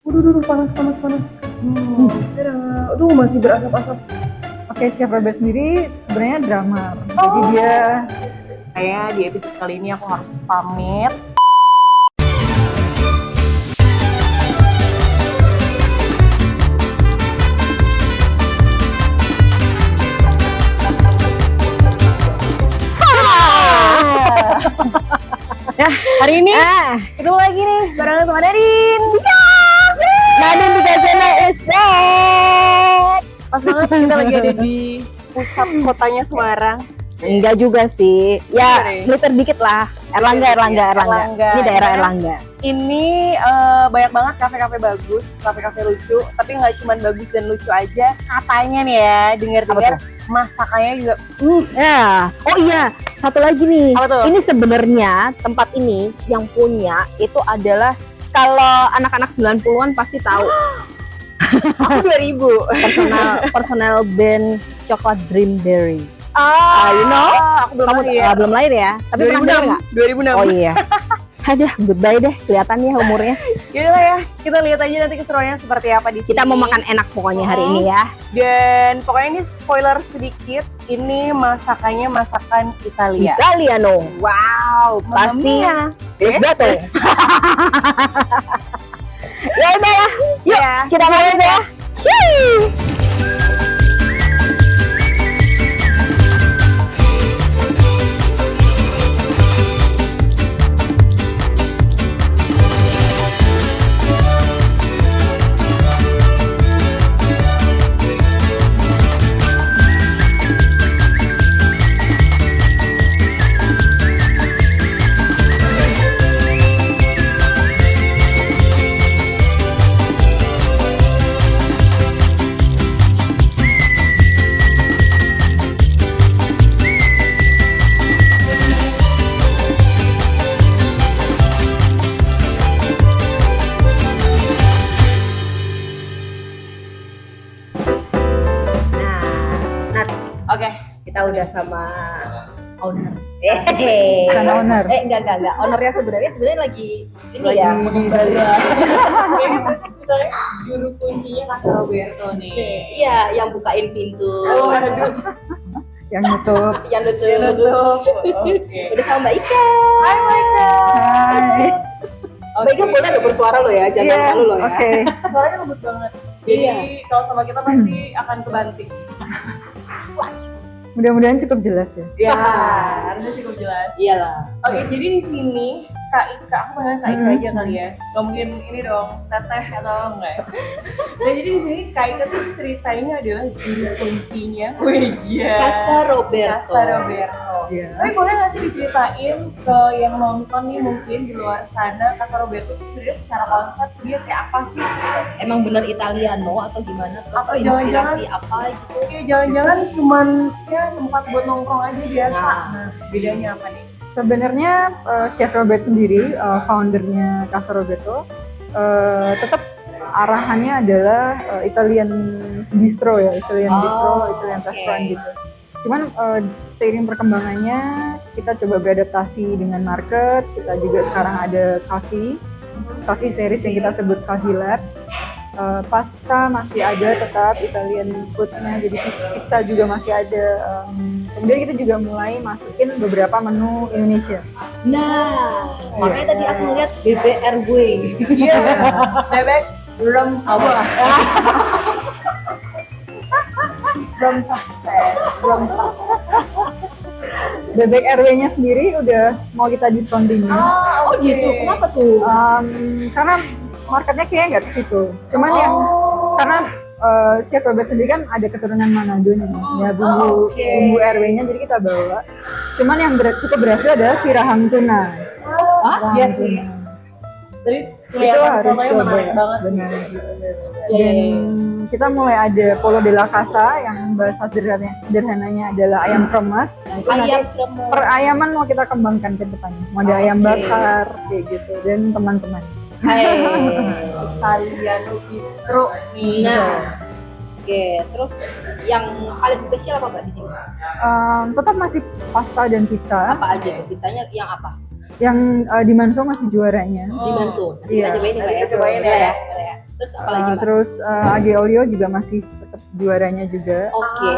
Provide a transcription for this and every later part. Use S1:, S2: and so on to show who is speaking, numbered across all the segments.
S1: Waduh, panas. Tuh masih berasap-asap.
S2: Oke, Chef Robert sendiri sebenarnya drummer. Jadi dia
S1: Kayaknya di episode kali ini aku harus pamit. Ya, hari ini ketemu lagi nih barengan sama Nadine.
S3: Nadine di Gazena is back.
S1: Pas banget kita lagi ada di pusat kotanya Semarang.
S3: Enggak juga sih. Ya,
S1: Oke.
S3: melipir dikit lah. Erlangga. Ini daerah Erlangga.
S1: Ini banyak banget kafe-kafe bagus, kafe-kafe lucu. Tapi nggak cuma bagus dan lucu aja. Katanya nih ya, dengar-dengar masakannya juga.
S3: Ya. Oh iya, satu lagi nih.
S1: Apa tuh?
S3: Ini sebenarnya tempat ini yang punya itu adalah kalau anak-anak 90-an pasti tahu
S1: Aku 2000.
S3: personal band Coklat Dreamberry.
S1: You know? Aku belum
S3: Kamu
S1: lahir ya.
S3: belum lahir ya? Tapi pernah dengar nggak?
S1: 2006.
S3: Oh iya. Aduh, goodbye deh, kelihatan ya umurnya.
S1: Yaudah lah ya, kita lihat aja nanti keseruannya seperti apa di sini.
S3: Kita mau makan enak pokoknya hari ini ya.
S1: Dan pokoknya ini spoiler sedikit, ini masakannya masakan Italia.
S3: Italiano.
S1: Wow,
S3: Pasti
S1: mamma mia.
S3: Esatto. Ya udah ya. Yuk,
S1: Ya.
S3: kita mulai deh ya. Shoo. Nah,
S1: Oke.
S3: kita udah sama owner.
S2: Bukan owner.
S3: Enggak. Ownernya sebenarnya lagi ini
S2: Lagi
S3: ya,
S2: di
S3: mengembala.
S1: Ini sebenarnya juru kuncinya Kak Roberto nih.
S3: Iya, yang bukain pintu.
S1: Oh, aduh.
S2: yang nutup.
S3: Yang
S1: Dia
S3: nutup.
S1: nutup. Oke.
S3: Udah sama Mbak Ika.
S1: Hai Maika.
S2: Hai.
S3: Mbak Ika boleh lo bersuara lo ya, jangan
S2: Iya,
S3: malu lo ya.
S2: oke.
S1: Suaranya lembut banget. Jadi
S3: Iya.
S1: kalau sama kita pasti akan kebanting.
S2: Mudah-mudahan cukup jelas ya.
S1: Ya, harusnya cukup jelas.
S3: Iyalah.
S1: Oke, jadi di sini Kak Ika, aku panggil Kak Ika aja kali ya. Gak mungkin ini dong, teteh atau enggak ya. Nah, jadi di sini Kak Ika tuh ceritanya adalah juru kuncinya. Wih, iya.
S3: Casa Roberto.
S1: Casa Roberto.
S2: Iya.
S1: Tapi boleh nggak sih diceritain ke yang nonton nih mungkin di luar sana, Casa Roberto tuh sebenarnya secara konsep dia kayak apa sih?
S3: Emang bener Italiano atau gimana?
S1: Atau
S3: inspirasi
S1: jangan-jangan-
S3: apa gitu?
S1: Oke, jangan-jangan cuman ya tempat buat nongkrong aja biasa.
S3: Nah.
S1: Nah, bedanya apa nih?
S2: Sebenarnya Chef Robert sendiri, foundernya Casa Roberto, tetap arahannya adalah Italian bistro ya, Italian bistro, Italian
S3: oke.
S2: restaurant gitu. Cuman seiring perkembangannya kita coba beradaptasi dengan market. Kita juga sekarang ada coffee series yang kita sebut Coffee Lab. Pasta masih ada tetap Italian foodnya, jadi pizza juga masih ada. Kemudian kita juga mulai masukin beberapa menu Indonesia.
S3: Nah, makanya tadi aku ngeliat BBR gue.
S1: Iya, bebek rempah. Rempah.
S2: Bebek RW-nya sendiri udah mau kita discontinue.
S3: Oh gitu, kenapa tuh?
S2: Karena marketnya kayaknya nggak ke situ. Cuman yang karena Chef Robert sendiri kan ada keturunan Manado nih, ya bumbu RW-nya jadi kita bawa. Cuman yang cukup berhasil adalah si rahang tuna. Rahang
S1: Iya sih.
S2: tuna.
S1: Jadi
S2: Itu harus
S1: fotonya
S2: coba.
S1: menarik banget.
S2: Benar.
S3: Iya,
S2: Dan kita mulai ada Polo de la Casa yang bahasa sederhananya adalah ayam kremes. Nah, itu nanti
S3: Ayam kremes.
S2: perayaman mau kita kembangkan ke depannya. Mau ada ayam
S3: Oke.
S2: bakar kayak gitu dan teman-teman.
S1: Italiano bistro nih.
S3: Nah, oke. Terus yang paling spesial apa Mbak di sini?
S2: Tetap masih pasta dan pizza.
S3: Apa aja tuh? Pizzanya yang apa?
S2: Yang di Manso masih juaranya.
S3: Di Manso. Nanti
S2: Iya.
S3: kita cobain ya Mbak ya.
S1: Kita cobain
S3: Boleh
S1: ya.
S3: Boleh ya. Terus apa lagi, Mbak?
S2: Terus AG Olio juga masih tetap juaranya juga.
S3: Oke.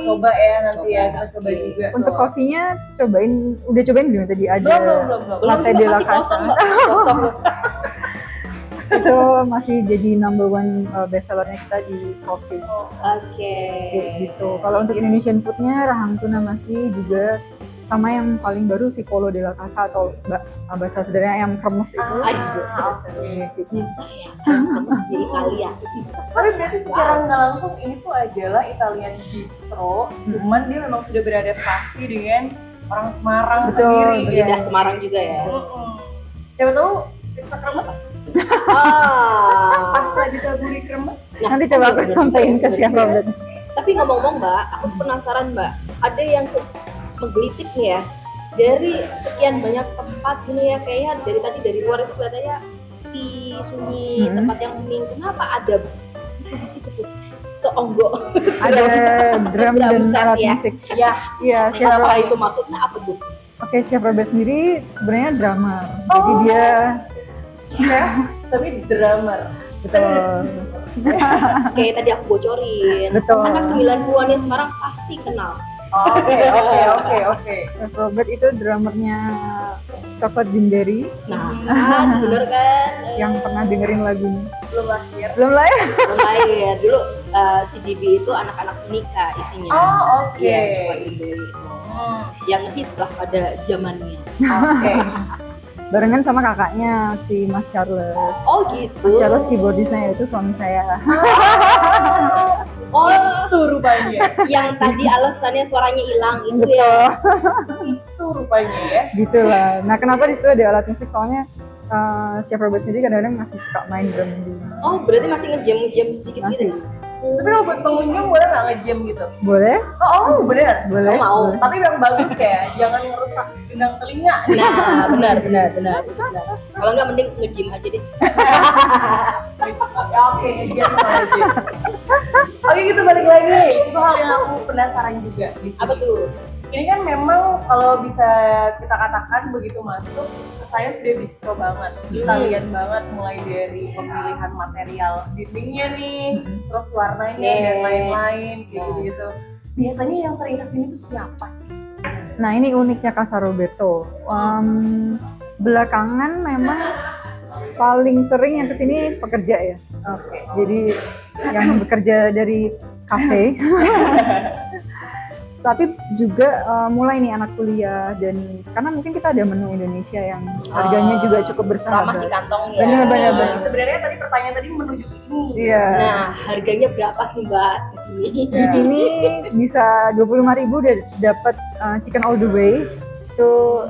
S1: Coba ya nanti ya, kita coba
S3: Oke.
S1: juga.
S2: Untuk kopinya udah cobain belum tadi ada
S1: Belum.
S2: Latte
S3: juga
S2: de la
S3: masih kosong,
S2: Casa.
S3: Mbak.
S1: Kosong.
S2: Itu masih jadi number one best sellernya kita di coffee.
S3: Oke.
S2: Kayak gitu. Kalau untuk Indonesian foodnya Rahang Tuna masih juga sama yang paling baru si Polo de la Casa atau bahasa sederhana yang kremes itu juga best sellernya gitu.
S3: Bisa ya. Terus di Italia.
S1: Tapi berarti secara nggak langsung ini tuh adalah Italian bistro, cuman dia memang sudah beradaptasi dengan orang Semarang
S2: Betul,
S1: sendiri.
S2: betul.
S3: Lidah Semarang juga ya.
S1: Siapa tahu pizza kremes,
S3: Ah.
S1: pasta ditaburi kremes.
S3: Nah,
S2: Nanti coba aku sampaikan ke Chef Robert.
S3: Tapi ngomong-ngomong Mbak, aku tuh penasaran Mbak, ada yang menggelitik nih ya, dari sekian banyak tempat gini ya, kayaknya dari tadi dari luar itu kelihatannya di sunyi tempat yang ming, kenapa ada itu di situ tuh seonggok
S2: Ada drum dan
S3: set
S2: alat
S3: ya?
S2: musik.
S1: Ya,
S2: Iya, Chef
S3: apa itu maksudnya apa tuh?
S2: Oke, Chef Robert sendiri sebenarnya drummer. Jadi dia
S1: chef tapi drummer.
S2: betul.
S3: Kayak tadi aku bocorin,
S2: Betul.
S3: anak 90-an yang Semarang pasti kenal.
S1: Oke.
S2: Chef Robert itu drummernya Coklat Bimberry
S3: Nah kan, bener kan?
S2: yang pernah dengerin lagunya.
S1: Belum lahir.
S2: Belum lah ya?
S3: Belum lahir. Dulu si DB itu anak-anak nikah isinya.
S1: Oh, oke.
S3: Iya, coba dulu itu. Yang hits lah pada zamannya.
S1: Oke.
S2: Barengan sama kakaknya si Mas Charles.
S3: Oh gitu.
S2: Mas Charles keyboardisnya itu suami saya.
S3: Oh,
S1: Itu rupanya.
S3: yang tadi alasannya suaranya hilang itu
S2: Betul.
S3: ya.
S1: Itu rupanya ya.
S2: Gitu lah. Nah, kenapa di situ ada alat musik? Soalnya Chef Robert sendiri kadang-kadang masih suka main drum di
S3: Oh, berarti masih ngejam sedikit
S2: masih.
S3: gitu.
S1: Tapi kalau buat pengunjung boleh nggak nge-jam gitu?
S2: Boleh?
S1: Oh, bener.
S2: Boleh.
S3: mau.
S2: Boleh.
S1: Tapi yang bagus ya, jangan merusak gendang telinga.
S3: Nah, benar. Itu benar. Kalau nggak mending nge-gym aja deh.
S1: Ya, oke, nge-jam aja. Oke, gitu balik lagi. Itu hal yang aku penasaran juga. Di sini.
S3: Apa tuh?
S1: Ini kan memang kalau bisa kita katakan begitu masuk, saya sudah bistro banget, Italian banget, mulai dari pemilihan material dindingnya nih, terus warnanya dan lain-lain kayak gitu. Biasanya yang sering kesini tuh siapa sih?
S2: Nah, ini uniknya Casa Roberto. Belakangan memang paling sering yang kesini pekerja ya.
S1: Oke.
S2: Jadi yang bekerja dari kafe. Tapi juga mulai nih anak kuliah dan karena mungkin kita ada menu Indonesia yang harganya juga cukup
S3: Ramah di
S2: bersahabat.
S3: kantong ya.
S2: Bener.
S1: Sebenarnya tadi pertanyaan tadi menuju ke ini.
S2: Iya.
S3: Nah, harganya berapa sih Mbak di sini?
S2: Di sini bisa 25.000 udah dapat chicken all the way. Itu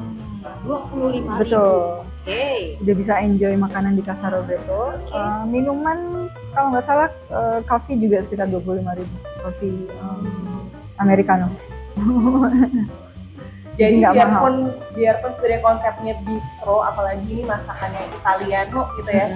S3: 25.000.
S2: betul.
S3: Oke.
S2: Udah bisa enjoy makanan di Casa Roberto.
S3: Oke.
S2: Minuman kalau nggak salah coffee juga sekitar 25.000. Coffee Americano.
S1: Jadi
S2: nggak mahal.
S1: biarpun sebenarnya konsepnya bistro, apalagi ini masakannya Italiano gitu ya,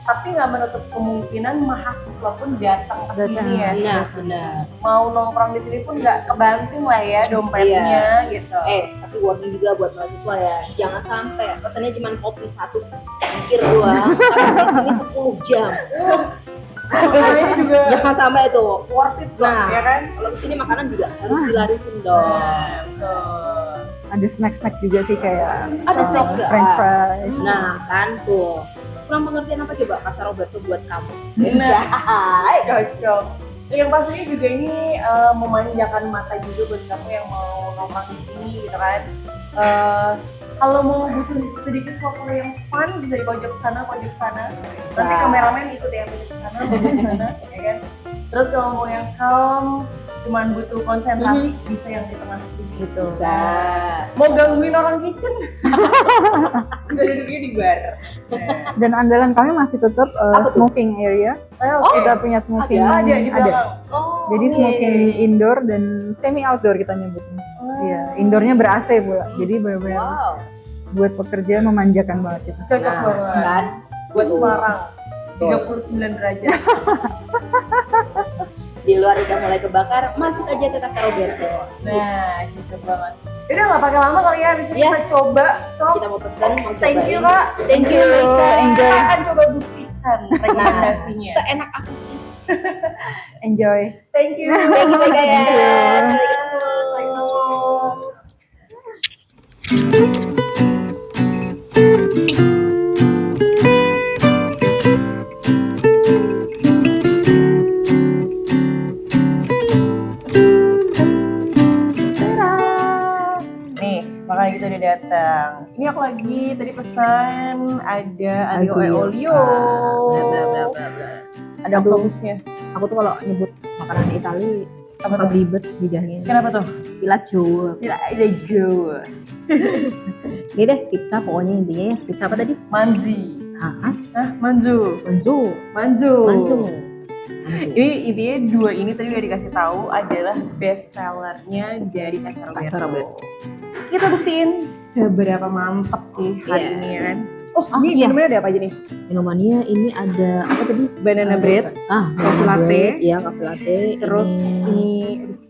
S1: tapi nggak menutup kemungkinan mahasiswa pun datang ke sini ya.
S3: Nah, benar.
S1: Mau nongkrong di sini pun nggak kebanting lah ya dompetnya gitu.
S3: Tapi warning juga buat mahasiswa ya, jangan sampai pesannya cuma kopi satu cangkir doang, tapi di sini 10 jam.
S1: Ini juga
S3: Jangan sampai itu.
S1: worth it
S3: Nah.
S1: ya kan?
S3: Kalau kesini makanan juga harus dilarisin dong.
S1: Nah, betul.
S2: Ada snack-snack juga sih kayak
S3: Ada snack juga.
S2: French fries.
S3: Nah, kan tuh. Kurang pengertian apa coba Casa Roberto buat kamu?
S1: Nah, cocok. Yang pastinya juga ini memanjakan mata juga buat kamu yang mau nongkrong di sini gitu kan. Kalau mau butuh sedikit foto yang fun bisa di pojok sana. Nanti kameramen ikut yang pojok sana, ya kan. Terus kalau mau yang calm, cuman butuh konsentrasi bisa yang di tengah sini.
S2: Gitu.
S3: Bisa.
S1: Mau gangguin orang kitchen, bisa duduknya di bar. Nah,
S2: Dan andalan kami masih tetap
S3: Apa tuh?
S2: smoking area.
S1: oke.
S2: Kita punya smoking
S1: Ada di belakang.
S3: Oh,
S2: Jadi
S3: oke.
S2: smoking indoor dan semi outdoor kita nyebutnya. Iya, indoornya ber-AC pula. Jadi benar-benar
S3: Wow.
S2: buat pekerja memanjakan banget itu.
S1: Cocok banget.
S3: Kan?
S1: Buat Semarang.
S3: Betul.
S1: 39 derajat.
S3: Di luar udah mulai kebakar, masuk aja ke Casa Roberto.
S1: Nah, gitu banget. Udah nggak pakai lama kali ya, bisa
S3: Iya.
S1: kita coba. So,
S3: Kita mau pesen, mau
S1: thank
S3: cobain.
S1: you Kak.
S3: Thank you, Rika.
S2: Enjoy.
S1: Kita akan coba buktikan silahkan rekomendasinya.
S3: Seenak aku sih.
S2: Enjoy.
S1: Thank you.
S3: Thank you Mega ya.
S2: Thank you.
S3: Sampai ketemu.
S1: Nih, makanya kita udah datang. Ini aku lagi tadi pesan ada Aglio e olio. Ada
S2: Aduh.
S1: oktopusnya.
S2: Aku tuh kalau nyebut makanan Itali
S1: Apa
S2: apa
S1: tuh?
S2: belibet lidahnya.
S1: Kenapa tuh?
S2: Pilaccio.
S1: Tidak ada Jawa.
S2: Ini deh pizza pokoknya intinya ya. Pizza apa tadi?
S1: Manzi.
S2: Hah?
S1: Hah? Manzu.
S2: Manzo.
S1: Manzu.
S2: Manzo.
S1: Ini intinya dua ini tadi udah dikasih tahu adalah best sellernya dari Casa
S2: Casa
S1: Roberto.
S2: Roberto.
S1: Kita buktiin seberapa mantap sih hari
S2: Yes.
S1: ini ya kan. Oh,
S2: Oh,
S1: ini
S2: iya.
S1: minumannya ada apa aja nih?
S2: Minumannya ini ada apa tadi?
S1: Banana bread,
S2: Coffee
S1: coffee latte.
S2: Iya, coffee latte.
S1: Terus
S2: ini
S1: ini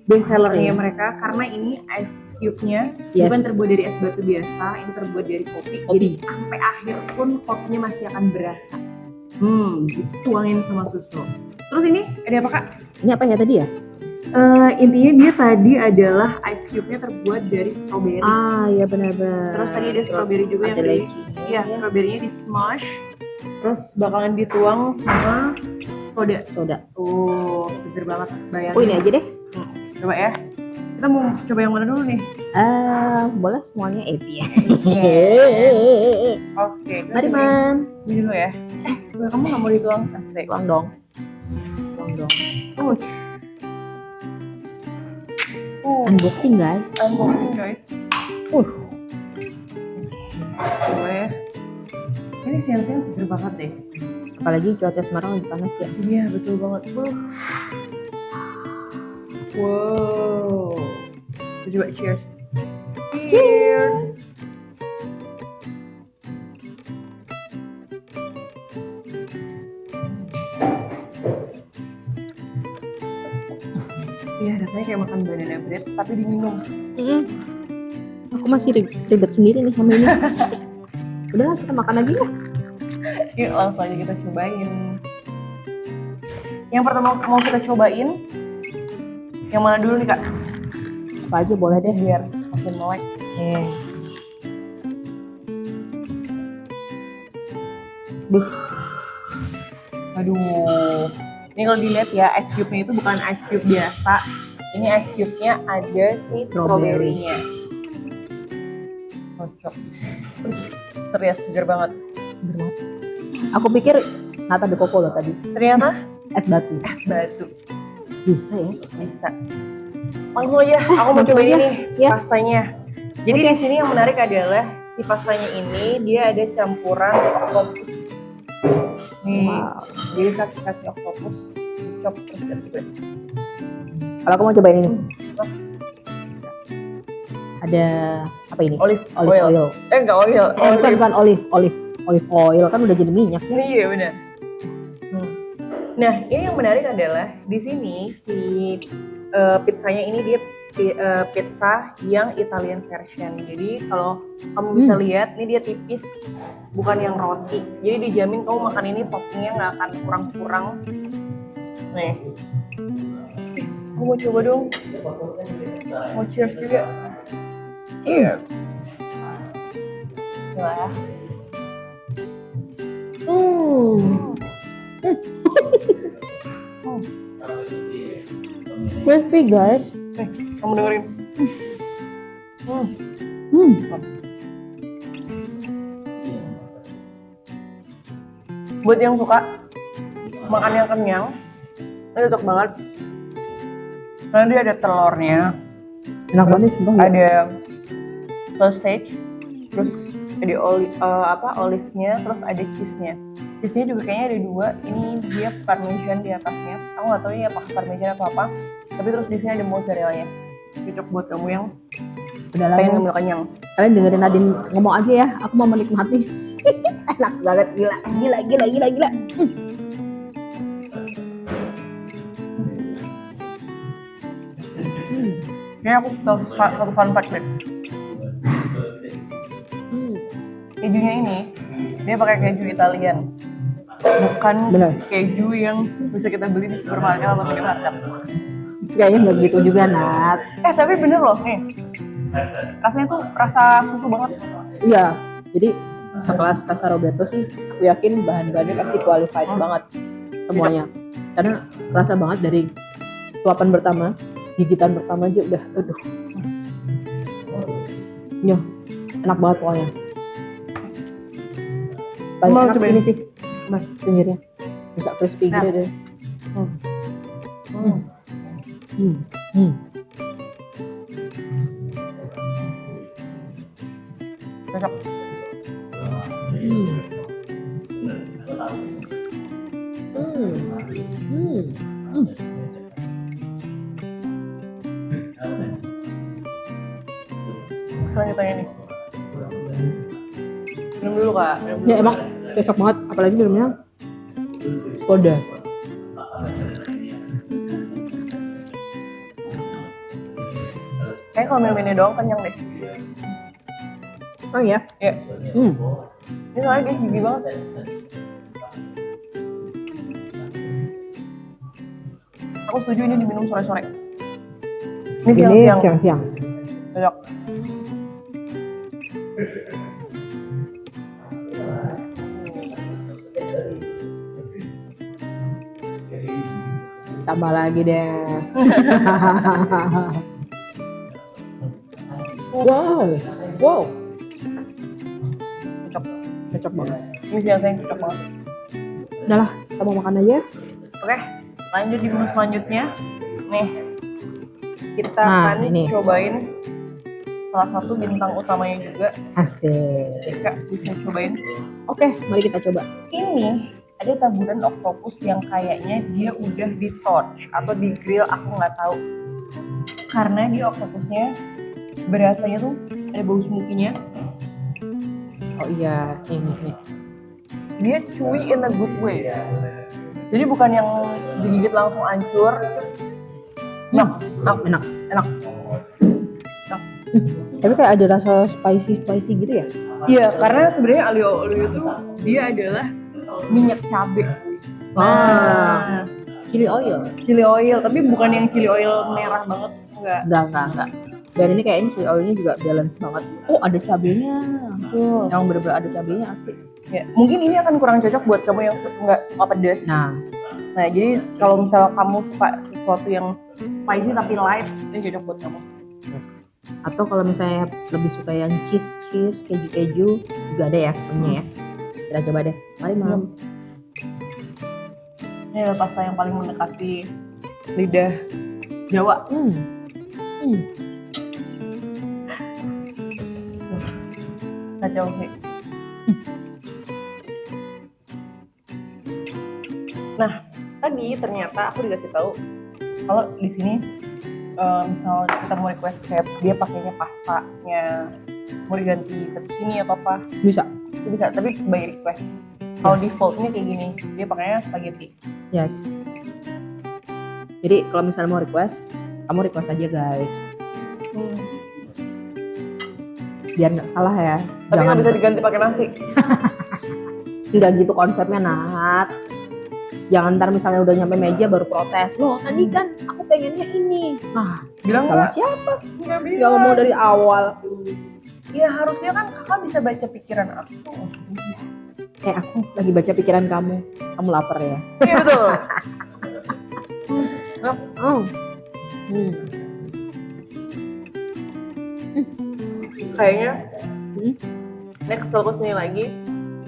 S1: best sellernya
S2: Oke.
S1: mereka karena ini ice cube-nya
S2: Yes.
S1: bukan terbuat dari es batu biasa, ini terbuat dari kopi.
S2: Kopi.
S1: Jadi sampai akhir pun kopinya masih akan berasa. Dituangin sama susu. Terus ini ada apa kak?
S2: Ini apa ya tadi ya?
S1: Intinya dia tadi adalah ice cube-nya terbuat dari strawberry.
S2: Ah, iya benar-benar.
S1: Terus tadi ada strawberry juga yang
S2: ada
S1: di-
S2: leci.
S1: Iya, strawberry-nya di smash. Terus bakalan dituang sama soda.
S2: Soda.
S1: Seger banget. Bayangin.
S2: Oh, ini aja deh.
S1: Coba ya. Kita mau coba yang mana dulu nih?
S2: Boleh semuanya ya.
S1: Oke. kita
S2: Mari,
S1: cobain
S2: Man.
S1: ini dulu ya. Kamu nggak mau dituang? Asik.
S2: Tuang dong. Tuang dong. Unboxing, guys.
S1: Unboxing guys. Coba ya. Ini siang-siang seger banget deh.
S2: Apalagi cuaca Semarang lagi panas ya.
S1: Iya betul banget. Wow. Kita coba cheers. Cheers. Iya rasanya kayak makan banana bread tapi diminum.
S2: Aku masih ribet sendiri nih sama ini. Udahlah kita makan lagi lah.
S1: Yuk langsung aja kita cobain. Yang pertama mau kita cobain yang mana dulu nih kak?
S2: Apa aja boleh deh.
S1: Biar makin melek. Aduh. Ini kalau dilihat ya ice cube-nya itu bukan ice cube biasa. Ini ice cube-nya ada si strawberry-nya. Cocok. Terlihat segar banget.
S2: Seger banget. Aku pikir nata de coco loh tadi.
S1: Ternyata
S2: Es batu.
S1: es batu.
S2: Bisa ya?
S1: Bisa. Langsung aja, aku mau
S2: Langsung
S1: cobain
S2: aja.
S1: nih
S2: Yes.
S1: pastanya. Jadi di sini yang menarik adalah si pastanya ini dia ada campuran oktopus. Nih,
S2: Wow.
S1: jadi kaki-kaki oktopus dicop terus gitu.
S2: Kalau aku mau cobain ini. Bisa. Ada apa ini?
S1: Olive
S2: Olive oil.
S1: Enggak oil.
S2: Bukan olive oil kan udah jadi minyak ya.
S1: Iya benar. Nah, ini yang menarik adalah di sini si pizzanya ini dia pizza yang Italian version. Jadi kalau kamu bisa lihat, ini dia tipis, bukan yang roti. Jadi dijamin kamu makan ini toppingnya nggak akan kurang-kurang. Nih, aku mau coba dong. Mau cheers juga. Cheers. Coba ya.
S2: Crispy guys.
S1: Kamu dengerin. Buat yang suka makan yang kenyang, ini cocok banget. Karena dia ada telurnya,
S2: Enak banget sumpah.
S1: ada sausage, terus ada olive-nya, terus ada cheese-nya. Cheese-nya juga kayaknya ada dua. Ini dia parmesan di atasnya. Aku nggak tahu ini apakah parmesan atau apa. Tapi terus di sini ada mozzarella-nya. Cocok buat kamu yang
S2: Udah lah
S1: pengen
S2: guys.
S1: ngambil kenyang.
S2: Kalian dengerin Nadine ngomong aja ya. Aku mau menikmati. Enak banget, gila.
S1: Ini aku satu fun fact deh. Kejunya ini dia pakai keju Italian. bukan
S2: Bener.
S1: keju yang bisa kita beli di supermarket atau minimarket.
S2: Kayaknya nggak begitu juga, Nat.
S1: Tapi bener loh nih, rasanya tuh rasa susu banget.
S2: Iya, jadi sekelas Casa Roberto sih, aku yakin bahan-bahannya pasti qualified banget semuanya. Karena kerasa banget dari suapan pertama, gigitan pertama aja udah, aduh. Ya, enak banget pokoknya. Paling
S1: Mau
S2: enak
S1: cobain?
S2: ini sih, mas pinggirnya bisa crispy
S1: Nah.
S2: gitu deh. Hmm.
S1: Cocok. Selanjutnya nih. Minum dulu kak. Minum dulu.
S2: Ya emang cocok banget, apalagi minumnya soda.
S1: Kayaknya kalau minum ini doang kenyang deh.
S2: Oh iya?
S1: Ya. Ini soalnya dia gigi banget. Aku setuju ini diminum sore-sore. Ini
S2: Ini
S1: siang-siang.
S2: siang-siang.
S1: Cocok.
S2: Tambah lagi deh. Wow.
S1: Cocok.
S2: Cocok banget.
S1: Ini siang-siang cocok banget.
S2: Udah lah, kita mau makan aja.
S1: Oke, lanjut di menu selanjutnya. Nih, kita
S2: Nah,
S1: akan
S2: ini.
S1: cobain salah satu bintang utamanya juga.
S2: Asik.
S1: Kak, bisa cobain.
S2: Oke, mari kita coba.
S1: Ini ada taburan oktopus yang kayaknya dia udah di torch atau di grill, aku nggak tahu. Karena dia oktopusnya berasanya tuh ada bau smoky-nya.
S2: Oh iya, ini.
S1: Dia chewy in a good way. Jadi bukan yang digigit langsung hancur.
S2: Enak. Tapi kayak ada rasa spicy gitu ya?
S1: Iya, karena sebenarnya alio olio itu dia adalah minyak cabai.
S2: Ah, chili oil.
S1: Chili oil, tapi bukan yang chili oil merah banget, enggak.
S2: Enggak. Dan ini kayaknya chili oilnya juga balance banget. Oh, ada cabenya.
S1: Tuh.
S2: Yang bener-bener ada cabenya asli.
S1: Ya, mungkin ini akan kurang cocok buat kamu yang nggak suka pedas.
S2: Nah,
S1: Jadi kalau misalnya kamu suka sesuatu yang spicy tapi light, ini cocok buat kamu.
S2: yes. Atau kalau misalnya lebih suka yang cheese, keju juga ada ya punya ya. Kita coba deh. Mari Mam.
S1: Ini adalah pasta yang paling mendekati lidah Jawa. Kacau sih. Nah, tadi ternyata aku dikasih tahu kalau di sini misal kita mau request chef, dia pakainya pastanya mau diganti fettuccine atau apa,
S2: Bisa.
S1: itu bisa, tapi by request. Kalau defaultnya kayak gini, dia pakainya spaghetti.
S2: Yes. Jadi kalau misalnya mau request, kamu request aja guys. Biar nggak salah ya.
S1: Tapi nggak bisa diganti pakai nasi.
S2: Nggak gitu konsepnya, Nat. Jangan ntar misalnya udah nyampe meja baru protes. Loh tadi kan aku pengennya ini. Nah,
S1: Bilang
S2: salah
S1: nggak?
S2: siapa?
S1: Nggak bilang.
S2: Nggak ngomong dari awal.
S1: Ya harusnya kan kakak bisa baca pikiran aku.
S2: Aku lagi baca pikiran kamu. Kamu lapar ya?
S1: Iya betul.
S2: Oh.
S1: Kayaknya
S2: Hmm.
S1: next kalau kesini lagi,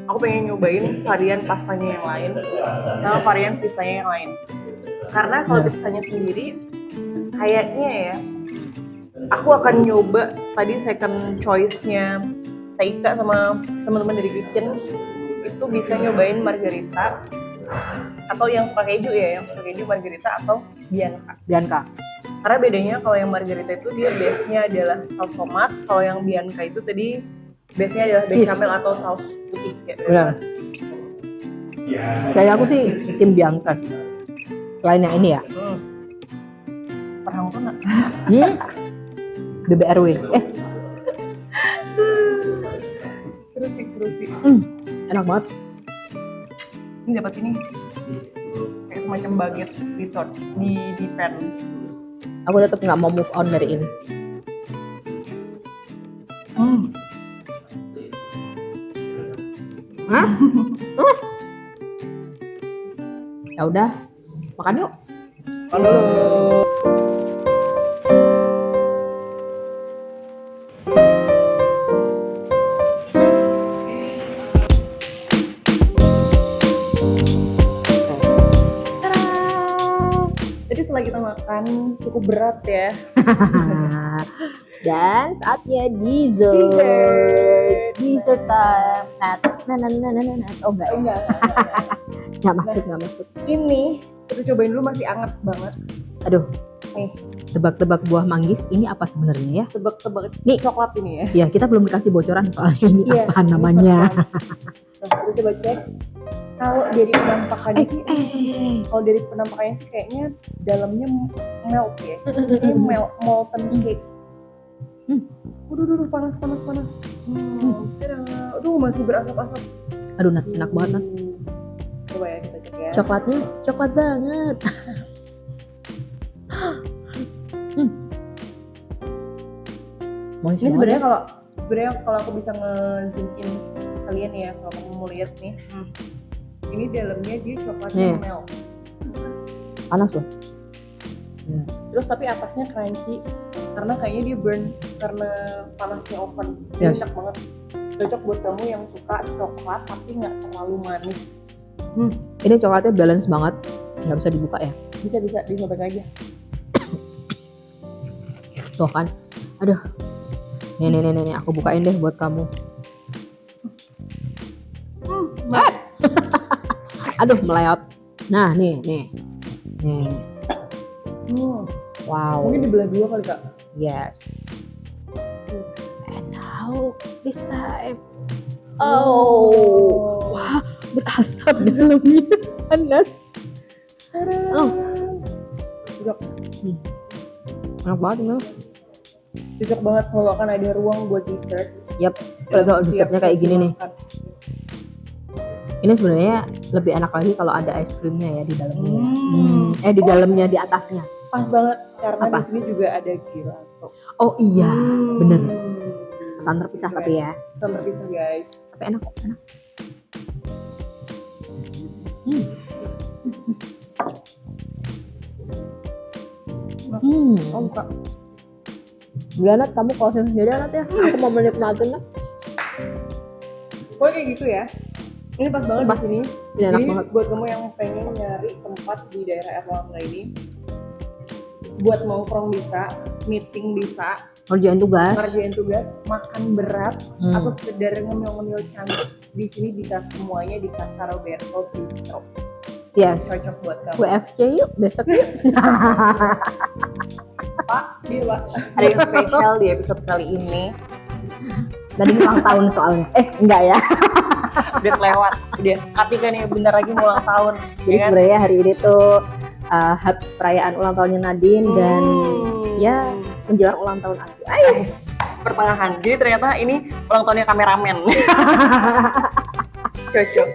S1: aku pengen nyobain varian pastanya yang lain sama varian pizzanya yang lain. Karena kalau pizzanya sendiri, kayaknya ya, aku akan nyoba tadi second choice-nya Taika sama teman-teman dari kitchen itu bisa nyobain margarita atau yang suka keju ya, yang suka keju margarita atau Bianca.
S2: Bianca.
S1: Karena bedanya kalau yang margarita itu dia base-nya adalah saus tomat, kalau yang Bianca itu tadi base-nya adalah bechamel atau saus putih. Ya.
S2: Benar. Kayak aku sih tim Bianca sih. Selain yang ini ya.
S1: Perang tuh nak.
S2: BBRW.
S1: Terus sih.
S2: Enak banget.
S1: Ini dapat ini kayak semacam baget di pan.
S3: Aku tetap nggak mau move on dari ini. Hah? Ya udah, makan yuk.
S1: Halo. Jadi setelah kita makan cukup berat ya.
S3: Dan saatnya dessert. Dessert time. Oh enggak,
S1: Enggak.
S3: nggak masuk.
S1: Ini kita cobain dulu, masih anget banget.
S3: Aduh,
S1: Nih,
S3: tebak-tebak buah manggis ini apa sebenarnya ya?
S1: tebak-tebak
S3: Nih.
S1: coklat ini ya.
S3: Ya kita belum dikasih bocoran soalnya ini
S1: Iya,
S3: apa
S1: ini
S3: namanya.
S1: Nah, kita coba cek. Kalau dari penampakannya sih, kalau dari penampakannya sih kayaknya dalamnya melt ya. Ini molten cake. Aduh, panas. Aduh, masih berasap-asap.
S3: Aduh, Nat, enak banget Nat.
S1: Coba ya kita cek ya.
S3: Coklatnya coklat banget.
S1: Ini sebenarnya kalau aku bisa nge-zoom in kalian ya, kalau kamu mau lihat nih. Ini dalamnya dia coklatnya
S3: Nih.
S1: melt.
S3: Panas loh.
S1: Terus tapi atasnya crunchy karena kayaknya dia burn karena panasnya oven.
S3: Yes.
S1: Enak banget. Cocok buat kamu yang suka coklat tapi nggak terlalu manis.
S3: Ini coklatnya balance banget, nggak bisa dibuka ya.
S1: Bisa disobek aja.
S3: Tuh kan, aduh. Nih, aku bukain deh buat kamu. Aduh, meleot. Nah, nih. Wow.
S1: Mungkin dibelah dua kali kak.
S3: Yes. And now this time. Oh, wah, berasap dalamnya, panas. Oh.
S1: Cocok.
S3: Enak banget ini.
S1: Cocok banget kalau akan ada ruang buat dessert.
S3: Yap, kalau dessertnya kayak gini nih. Ini sebenarnya lebih enak lagi kalau ada es krimnya ya di dalamnya. Di dalamnya, di atasnya.
S1: Pas banget karena
S3: Apa?
S1: di sini juga ada gelato.
S3: Oh iya, bener. Pesan terpisah tapi ya.
S1: Pesan terpisah guys.
S3: Tapi enak kok, enak.
S1: Oh kak.
S3: Gila Nat, kamu closing sendiri Nat ya. Aku mau menikmatin Nat.
S1: Pokoknya kayak gitu ya. Ini pas banget di sini.
S3: Ini enak
S1: Jadi
S3: banget.
S1: buat kamu yang pengen nyari tempat di daerah Erlangga ini, buat nongkrong bisa, meeting bisa,
S3: Kerjain tugas.
S1: ngerjain tugas, makan berat, atau sekedar ngemil-ngemil cantik, di sini bisa semuanya di Casa Roberto Bistro.
S3: Yes.
S1: Cocok buat kamu.
S3: WFC yuk besok yuk.
S1: Pak, Pak. Ada yang spesial di episode kali ini.
S3: Tadi ulang tahun soalnya. Enggak ya.
S1: Udah lewat. Udah. Katika nih bentar lagi mau ulang tahun.
S3: Jadi
S1: Ya kan?
S3: sebenarnya hari ini tuh perayaan ulang tahunnya Nadine dan ya menjelang ulang tahun aku.
S1: Pertengahan. Jadi ternyata ini ulang tahunnya kameramen. Cocok.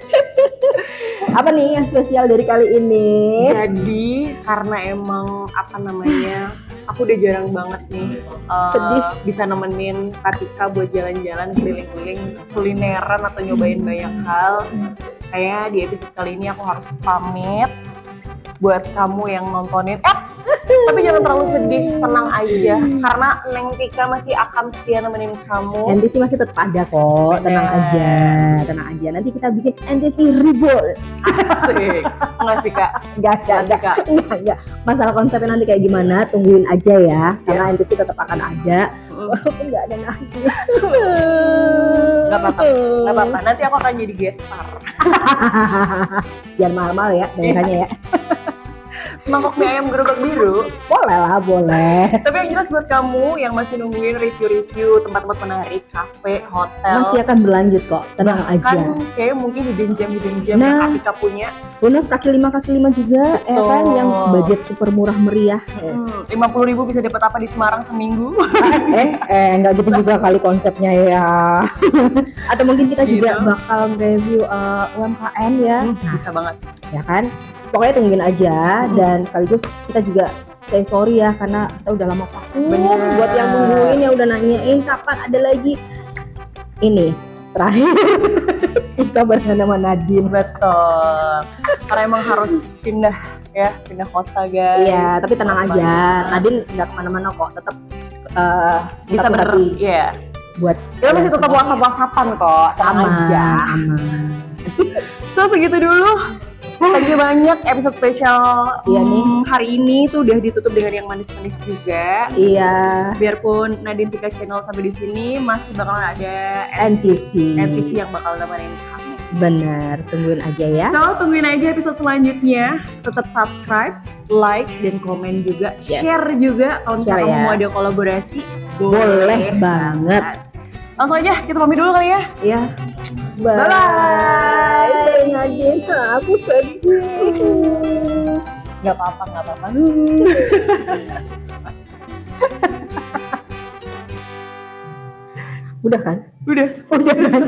S3: Apa nih yang spesial dari kali ini?
S1: Jadi karena emang apa namanya, aku udah jarang banget nih
S3: Sedih.
S1: bisa nemenin Katika buat jalan-jalan keliling-keliling kulineran atau nyobain banyak hal. Kayaknya di episode kali ini aku harus pamit buat kamu yang nontonin. Tapi jangan terlalu sedih, tenang aja karena Neng Tika masih akan setia nemenin kamu.
S3: NTC masih tetap ada kok, tenang aja. Nanti kita bikin NTC Reborn.
S1: Asik. Enggak sih kak?
S3: Enggak. Masalah konsepnya nanti kayak gimana, tungguin aja ya. Karena NTC tetap akan ada. Walaupun nggak ada Nadine.
S1: Nggak apa-apa. Nanti aku akan jadi guest star.
S3: Biar mahal-mahal ya, bayarannya ya.
S1: mangkok mie ayam gerobak biru.
S4: Boleh lah, boleh.
S1: Tapi yang jelas buat kamu yang masih nungguin review-review tempat-tempat menarik, kafe, hotel,
S4: Masih akan berlanjut kok, tenang aja.
S1: kan kayak mungkin hidden gem yang
S4: Nah.
S1: Atika punya.
S4: Bonus kaki 5 juga, ya kan,
S1: Betul.
S4: yang budget super murah meriah. Yes.
S1: 50.000 bisa dapat apa di Semarang seminggu?
S4: Enggak gitu juga kali konsepnya ya. Atau mungkin kita juga
S1: Gitu.
S4: bakal review UMKM ya.
S1: Bisa banget.
S4: Ya kan? Pokoknya tungguin aja dan sekaligus kita juga say sorry ya karena kita udah lama vakum.
S1: Bener.
S4: Buat yang nungguin yang udah nanyain kapan ada lagi. Ini terakhir kita barengan sama Nadine.
S1: Betul. Karena emang harus pindah kota guys.
S4: Iya, tapi tenang
S1: Apa
S4: aja.
S1: gitu.
S4: Nadine nggak kemana-mana kok, tetap
S1: Bisa iya.
S4: buat
S1: Kita masih tetap WhatsApp-WhatsAppan kok. Tenang aja.
S4: aman.
S1: So segitu dulu. Thank you banyak episode spesial
S4: Iya nih.
S1: hari ini tuh udah ditutup dengan yang manis-manis juga.
S4: Iya,
S1: Biarpun Nadine Tika Channel sampai di sini masih bakal ada
S4: NTC.
S1: NTC yang bakal nemenin kamu.
S4: Bener, tungguin aja ya.
S1: So tungguin aja episode selanjutnya. Tetap subscribe, like, dan komen juga.
S4: Yes.
S1: Share juga kalau misalnya
S4: Share
S1: kamu
S4: ya.
S1: mau ada kolaborasi.
S4: Boleh banget.
S1: Langsung aja kita pamit dulu kali ya.
S4: Ya. Bye.
S1: Bye-bye.
S4: Bye Nadine, aku sedih.
S1: Gak apa-apa.
S4: Udah kan?
S1: Udah.
S4: Udah kan?